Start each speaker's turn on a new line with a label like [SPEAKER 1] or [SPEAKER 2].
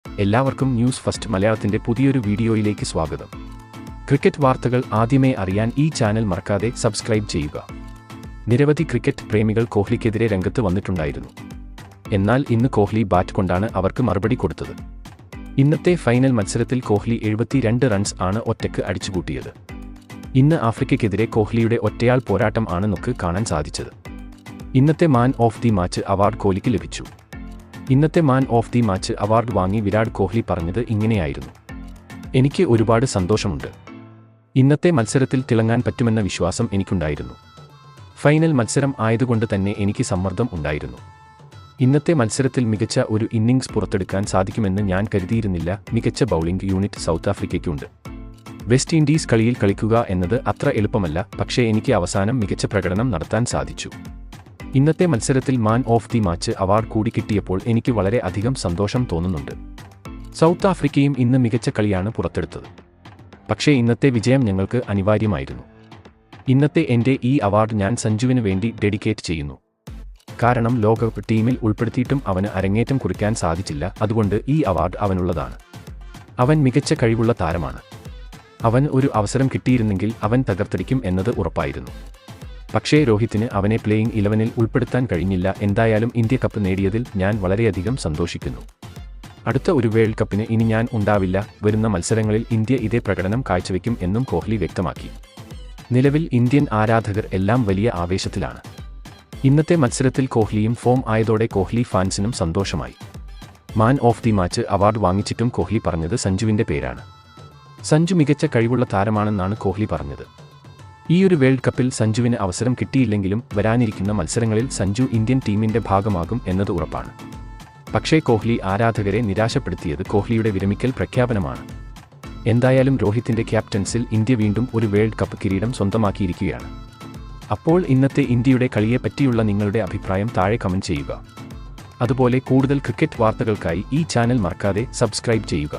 [SPEAKER 1] എല്ലാവർക്കും news first മലയാളത്തിന്റെ പുതിയൊരു വീഡിയോയിലേക്ക് സ്വാഗതം. ക്രിക്കറ്റ് വാർത്തകൾ ആദ്യമേ അറിയാൻ ഈ ചാനൽ മറക്കാതെ സബ്സ്ക്രൈബ് ചെയ്യുക. നിരവധി ക്രിക്കറ്റ് പ്രേമികൾ കോഹ്ലിക്കെതിരെ രംഗത്ത് വന്നിട്ടുണ്ടായിരുന്നു. എന്നാൽ ഇന്ന് കോഹ്ലി ബാറ്റ് കൊണ്ടാണ് അവർക്ക് മറുപടി കൊടുത്തത്. ഇന്നത്തെ ഫൈനൽ മത്സരത്തിൽ കോഹ്ലി 72 റൺസ് ആണ് ഒറ്റയ്ക്ക് അടിച്ചുകൂട്ടിയത്. ഇന്ന് ആഫ്രിക്കയ്ക്കെതിരെ കോഹ്ലിയുടെ ഒറ്റയാൾ പോരാട്ടം ആണ് നമുക്ക് കാണാൻ സാധിച്ചത്. ഇന്നത്തെ man of the match award കോഹ്ലിക്ക് ലഭിച്ചു. ഇന്നത്തെ man of the match award വാങ്ങി വിരാട് കോഹ്ലി പറഞ്ഞത് ഇങ്ങനെയായിരുന്നു: എനിക്ക് ഒരുപാട് സന്തോഷമുണ്ട്. ഇന്നത്തെ മത്സരത്തിൽ തിളങ്ങാൻ പറ്റുമെന്ന വിശ്വാസം എനിക്കുണ്ടായിരുന്നു. ഫൈനൽ മത്സരം ആയതുകൊണ്ട് തന്നെ എനിക്ക് സമ്മർദ്ദം ഉണ്ടായിരുന്നു. ഇന്നത്തെ മത്സരത്തിൽ മികച്ച ഒരു ഇന്നിംഗ്സ് പുറത്തെടുക്കാൻ സാധിക്കുമെന്ന് ഞാൻ കരുതിയിരുന്നില്ല. മികച്ച ബൗളിംഗ് യൂണിറ്റ് സൗത്ത് ആഫ്രിക്കയ്ക്കുണ്ട്. വെസ്റ്റ് ഇൻഡീസ് കളിയിൽ കളിക്കുക എന്നത് അത്ര എളുപ്പമല്ല, പക്ഷേ എനിക്ക് അവസാനം മികച്ച പ്രകടനം നടത്താൻ സാധിച്ചു. ഇന്നത്തെ മത്സരത്തിൽ മാൻ ഓഫ് ദി മാച്ച് അവാർഡ് കൂടി കിട്ടിയപ്പോൾ എനിക്ക് വളരെ അധികം സന്തോഷം തോന്നുന്നുണ്ട്. സൗത്ത് ആഫ്രിക്കയും ഇന്ന് മികച്ച കളിയാണ് പുറത്തെടുത്തത്. പക്ഷേ ഇന്നത്തെ വിജയം ഞങ്ങൾക്ക് അനിവാര്യമായിരുന്നു. ഇന്നത്തെ എൻ്റെ ഈ അവാർഡ് ഞാൻ സഞ്ജുവിന് വേണ്ടി ഡെഡിക്കേറ്റ് ചെയ്യുന്നു. കാരണം ലോകകപ്പ് ടീമിൽ ഉൾപ്പെടുത്തിയിട്ടും അവന് അരങ്ങേറ്റം കുറിക്കാൻ സാധിച്ചില്ല. അതുകൊണ്ട് ഈ അവാർഡ് അവനുള്ളതാണ്. അവൻ മികച്ച കഴിവുള്ള താരമാണ്. അവൻ ഒരു അവസരം കിട്ടിയിരുന്നെങ്കിൽ അവൻ തകർത്തടിക്കും എന്നത് ഉറപ്പായിരുന്നു. പക്ഷേ രോഹിത്തിന് അവനെ പ്ലേയിങ് 11-ൽ ഉൾപ്പെടുത്താൻ കഴിഞ്ഞില്ല. എന്തായാലും ഇന്ത്യ കപ്പ് നേടിയതിൽ ഞാൻ വളരെയധികം സന്തോഷിക്കുന്നു. അടുത്ത ഒരു വേൾഡ് കപ്പിന് ഇനി ഞാൻ ഉണ്ടാവില്ല. വരുന്ന മത്സരങ്ങളിൽ ഇന്ത്യ ഇതേ പ്രകടനം കാഴ്ചവെക്കും എന്നും കോഹ്ലി വ്യക്തമാക്കി. നിലവിൽ ഇന്ത്യൻ ആരാധകർ എല്ലാം വലിയ ആവേശത്തിലാണ്. ഇന്നത്തെ മത്സരത്തിൽ കോഹ്ലിയും ഫോം ആയതോടെ കോഹ്ലി ഫാൻസിനും സന്തോഷമായി. Man of the match award വാങ്ങിച്ചിട്ടും കോഹ്ലി പറഞ്ഞത് സഞ്ജുവിൻ്റെ പേരാണ്. സഞ്ജു മികച്ച കഴിവുള്ള താരമാണെന്നാണ് കോഹ്ലി പറഞ്ഞത്. ഈയൊരു വേൾഡ് കപ്പിൽ സഞ്ജുവിന് അവസരം കിട്ടിയില്ലെങ്കിലും വരാനിരിക്കുന്ന മത്സരങ്ങളിൽ സഞ്ജു ഇന്ത്യൻ ടീമിന്റെ ഭാഗമാകും എന്നത് ഉറപ്പാണ്. പക്ഷേ കോഹ്ലി ആരാധകരെ നിരാശപ്പെടുത്തിയത് കോഹ്ലിയുടെ വിരമിക്കൽ പ്രഖ്യാപനമാണ്. എന്തായാലും രോഹിത്തിന്റെ ക്യാപ്റ്റൻസിൽ ഇന്ത്യ വീണ്ടും ഒരു വേൾഡ് കപ്പ് കിരീടം സ്വന്തമാക്കിയിരിക്കുകയാണ്. അപ്പോൾ ഇന്നത്തെ ഇന്ത്യയുടെ കളിയെപ്പറ്റിയുള്ള നിങ്ങളുടെ അഭിപ്രായം താഴെ കമന്റ് ചെയ്യുക. അതുപോലെ കൂടുതൽ ക്രിക്കറ്റ് വാർത്തകൾക്കായി ഈ ചാനൽ മറക്കാതെ സബ്സ്ക്രൈബ് ചെയ്യുക.